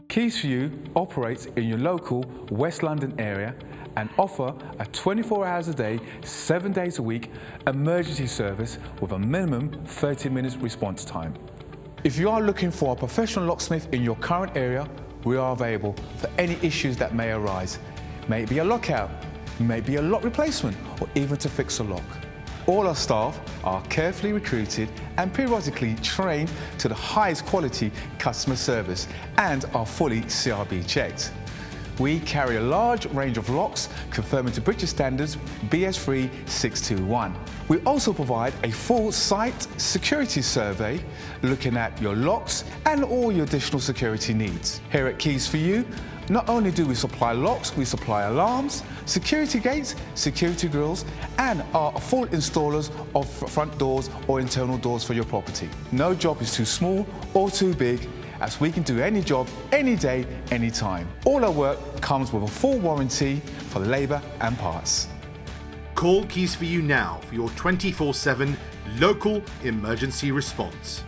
Keys for You operates in your local West London area and offer a 24 hours a day, 7 days a week emergency service with a minimum 30 minutes response time. If you are looking for a professional locksmith in your current area, we are available for any issues that may arise. May it be a lockout, may it be a lock replacement, or even to fix a lock. All our staff are carefully recruited and periodically trained to the highest quality customer service and are fully CRB checked. We carry a large range of locks conforming to British standards BS3 621. We also provide a full site security survey looking at your locks and all your additional security needs. Here at Keys for You, not only do we supply locks, we supply alarms, security gates, security grills, and are full installers of front doors or internal doors for your property. No job is too small or too big, as we can do any job, any day, any time. All our work comes with a full warranty for labour and parts. Call Keys for You now for your 24/7 local emergency response.